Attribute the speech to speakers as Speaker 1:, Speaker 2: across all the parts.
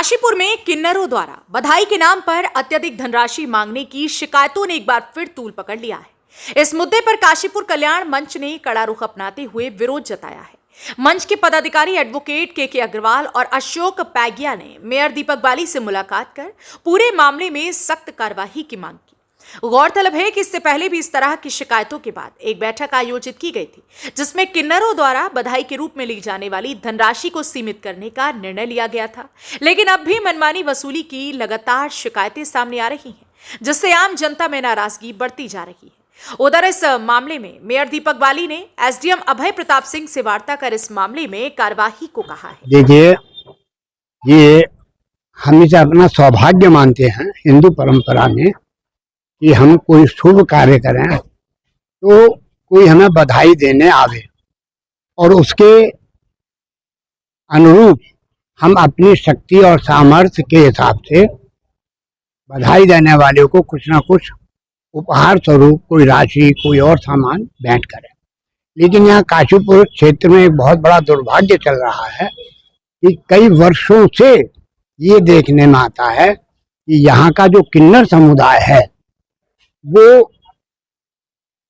Speaker 1: काशीपुर में किन्नरों द्वारा बधाई के नाम पर अत्यधिक धनराशि मांगने की शिकायतों ने एक बार फिर तूल पकड़ लिया है। इस मुद्दे पर काशीपुर कल्याण मंच ने कड़ा रुख अपनाते हुए विरोध जताया है। मंच के पदाधिकारी एडवोकेट के अग्रवाल और अशोक पैगिया ने मेयर दीपक बाली से मुलाकात कर पूरे मामले में सख्त कार्रवाई की मांग की। गौरतलब है कि इससे पहले भी इस तरह की शिकायतों के बाद एक बैठक आयोजित की गई थी, जिसमें किन्नरों द्वारा बधाई के रूप में ली जाने वाली धनराशि को सीमित करने का निर्णय लिया गया था। लेकिन अब भी मनमानी वसूली की लगातार शिकायतें सामने आ रही हैं, जिससे आम जनता में नाराजगी बढ़ती जा रही है। उधर इस मामले में मेयर दीपक बाली ने एसडीएम अभय प्रताप सिंह से वार्ता कर इस मामले में कार्यवाही को कहा है।
Speaker 2: देखिए, ये हम इसे अपना सौभाग्य मानते हैं हिंदू परंपरा में कि हम कोई शुभ कार्य करें तो कोई हमें बधाई देने आवे और उसके अनुरूप हम अपनी शक्ति और सामर्थ्य के हिसाब से बधाई देने वाले को कुछ ना कुछ उपहार स्वरूप कोई राशि कोई और सामान भेंट करें। लेकिन यहाँ काशीपुर क्षेत्र में एक बहुत बड़ा दुर्भाग्य चल रहा है कि कई वर्षों से ये देखने में आता है कि यहाँ का जो किन्नर समुदाय है वो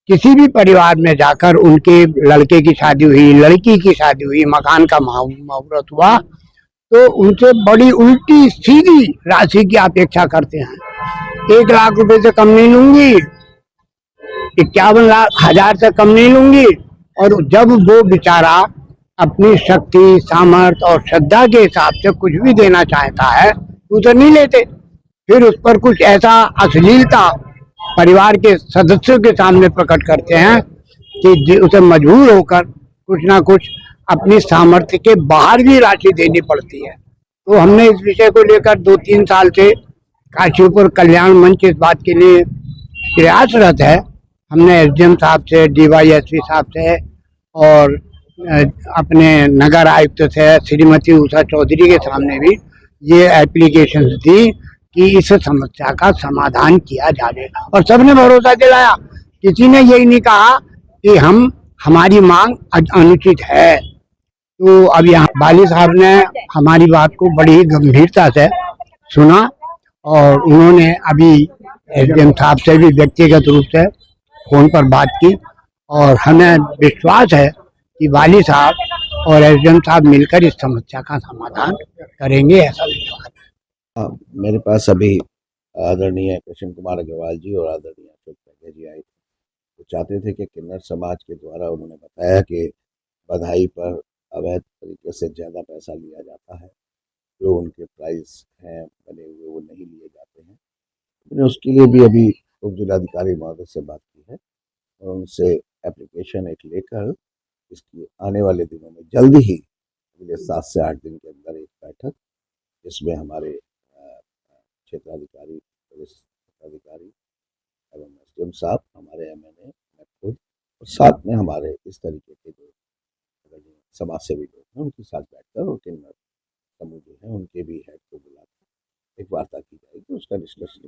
Speaker 2: किसी भी परिवार में जाकर उनके लड़के की शादी हुई, लड़की की शादी हुई, मकान का मुहूर्त हुआ तो उनसे बड़ी उल्टी सीधी राशि की अपेक्षा करते हैं। 1 लाख रुपए से कम नहीं लूंगी, 51,000 से कम नहीं लूंगी। और जब वो बेचारा अपनी शक्ति सामर्थ्य और श्रद्धा के हिसाब से कुछ भी देना चाहता है तो उसे नहीं लेते। फिर उस पर कुछ ऐसा अश्लीलता परिवार के सदस्यों के सामने प्रकट करते हैं कि उसे मजबूर होकर कुछ ना कुछ अपनी सामर्थ्य के बाहर भी राशि देनी पड़ती है। तो हमने इस विषय को लेकर 2-3 साल से काशीपुर कल्याण मंच इस बात के लिए प्रयासरत है। हमने एसडीएम साहब से, डीवाईएसपी साहब से और अपने नगर आयुक्त से श्रीमती उषा चौधरी के सामने भी ये एप्लीकेशन दी कि इस समस्या का समाधान किया जाए और सबने भरोसा दिलाया। किसी ने यही नहीं कहा कि हमारी मांग अनुचित है। तो अब यहाँ बाली साहब ने हमारी बात को बड़ी गंभीरता से सुना और उन्होंने अभी एसडीएम साहब से भी व्यक्तिगत रूप से फोन पर बात की और हमें विश्वास है कि बाली साहब और एसडीएम साहब मिलकर इस समस्या का समाधान करेंगे, ऐसा विश्वास है।
Speaker 3: मेरे पास अभी आदरणीय कृष्ण कुमार अग्रवाल जी और आदरणीय अशोक पैगिया जी आए थे। वो चाहते थे कि किन्नर समाज के द्वारा उन्होंने बताया कि बधाई पर अवैध तरीके से ज़्यादा पैसा लिया जाता है, जो उनके प्राइस हैं बने हुए वो नहीं लिए जाते हैं। मैंने उसके लिए भी अभी उप जिलाधिकारी महोदय से बात की है और उनसे एप्लीकेशन एक लेकर इसकी आने वाले दिनों में जल्दी ही अगले 7 से 8 दिन के अंदर एक बैठक जिसमें हमारे क्षेत्राधिकारी, पुलिस अधिकारी एवं एसडीएम साहब, हमारे एमएनए, मैं खुद और साथ में हमारे इस तरीके के जो समाज सेवी लोग हैं उनके साथ बैठकर और किन्नर समूह जो है उनके भी हेड को बुलाकर एक वार्ता की जाएगी, उसका डिस्कशन